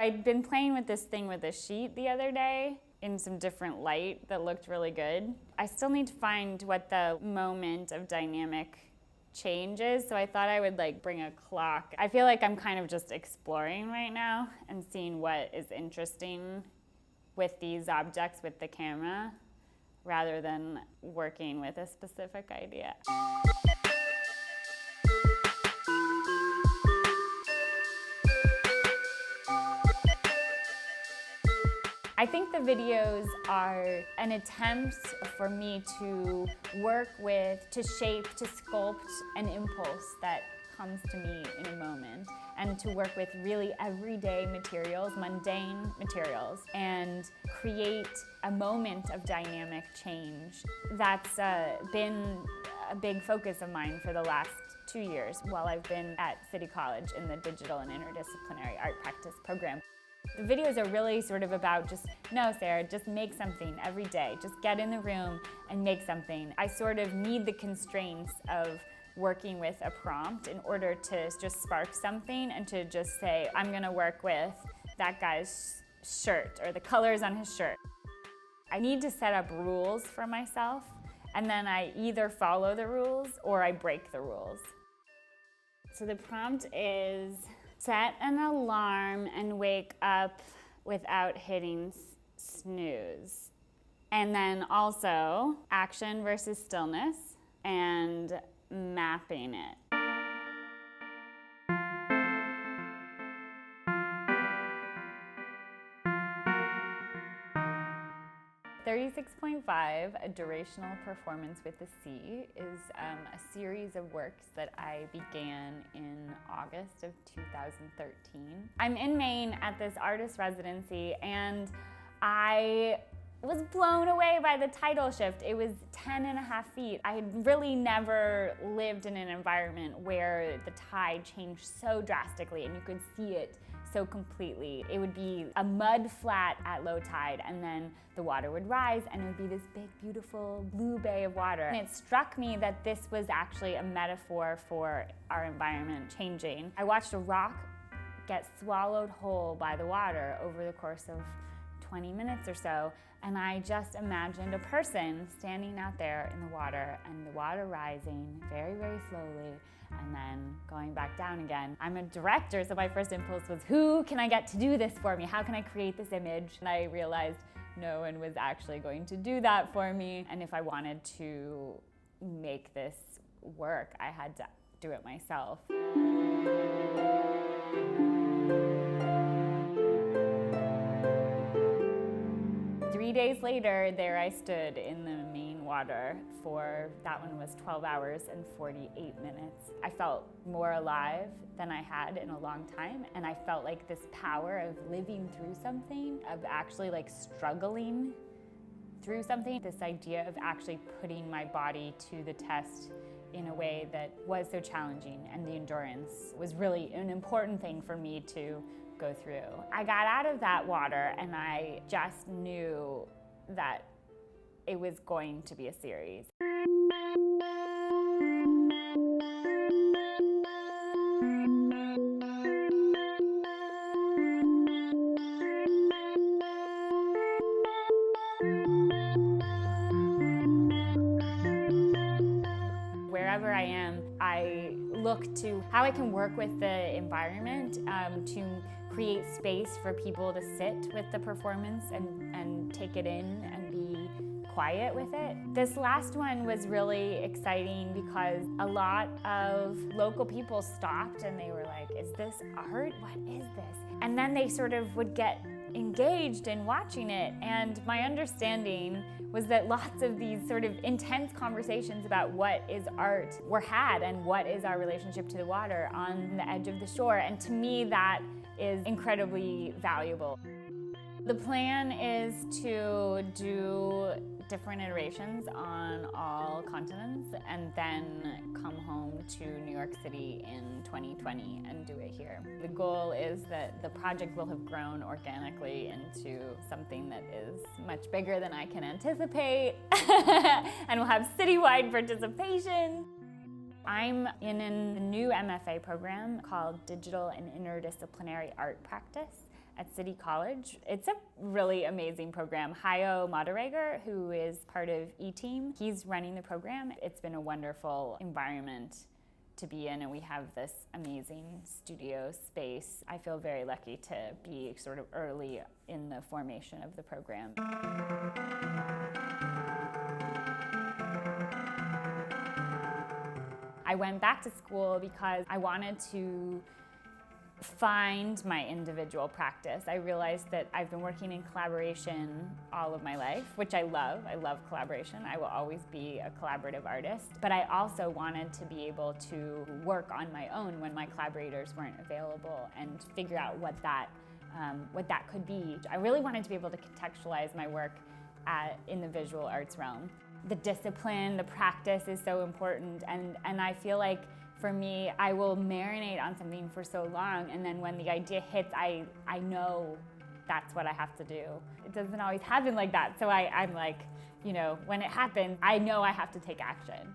I'd been playing with this thing with a sheet the other day in some different light that looked really good. I still need to find what the moment of dynamic change is, so I thought I would bring a clock. I feel like I'm kind of just exploring right now and seeing what is interesting with these objects with the camera rather than working with a specific idea. I think the videos are an attempt for me to work with, to shape, to sculpt an impulse that comes to me in a moment, and to work with really everyday materials, mundane materials, and create a moment of dynamic change. That's been a big focus of mine for the last 2 years while I've been at City College in the Digital and Interdisciplinary Art Practice program. The videos are really sort of about no, Sarah, just make something every day. Just get in the room and make something. I sort of need the constraints of working with a prompt in order to just spark something and to just say, I'm gonna work with that guy's shirt or the colors on his shirt. I need to set up rules for myself, and then I either follow the rules or I break the rules. So the prompt is, set an alarm and wake up without hitting snooze. And then also action versus stillness and mapping it. 36.5, A Durational Performance with the Sea, is a series of works that I began in August of 2013. I'm in Maine at this artist residency, and I was blown away by the tidal shift. It was 10.5 feet. I had really never lived in an environment where the tide changed so drastically and you could see it so completely. It would be a mud flat at low tide, and then the water would rise and it would be this big, beautiful blue bay of water. And it struck me that this was actually a metaphor for our environment changing. I watched a rock get swallowed whole by the water over the course of 20 minutes or so, and I just imagined a person standing out there in the water and the water rising very, very slowly and then going back down again. I'm a director, so my first impulse was, who can I get to do this for me? How can I create this image? And I realized no one was actually going to do that for me, and if I wanted to make this work, I had to do it myself. 3 days later, there I stood in the Maine water for, that one was 12 hours and 48 minutes. I felt more alive than I had in a long time, and I felt like this power of living through something, of actually struggling through something, this idea of actually putting my body to the test in a way that was so challenging, and the endurance was really an important thing for me to go through. I got out of that water and I just knew that it was going to be a series. Wherever I am, I look to how I can work with the environment to create space for people to sit with the performance and take it in and be quiet with it. This last one was really exciting because a lot of local people stopped and they were like, is this art? What is this? And then they sort of would get engaged in watching it, and my understanding was that lots of these sort of intense conversations about what is art were had and what is our relationship to the water on the edge of the shore, and to me that is incredibly valuable. The plan is to do different iterations on all continents and then come home to New York City in 2020 and do it here. The goal is that the project will have grown organically into something that is much bigger than I can anticipate and will have citywide participation. I'm in a new MFA program called Digital and Interdisciplinary Art Practice, at City College. It's a really amazing program. Hayo Madarager, who is part of E-Team, he's running the program. It's been a wonderful environment to be in, and we have this amazing studio space. I feel very lucky to be sort of early in the formation of the program. I went back to school because I wanted to find my individual practice. I realized that I've been working in collaboration all of my life, which I love. I love collaboration. I will always be a collaborative artist. But I also wanted to be able to work on my own when my collaborators weren't available and figure out what that could be. I really wanted to be able to contextualize my work in the visual arts realm. The discipline, the practice is so important, and I feel like for me, I will marinate on something for so long, and then when the idea hits, I know that's what I have to do. It doesn't always happen like that, so I'm like, you know, when it happens, I know I have to take action.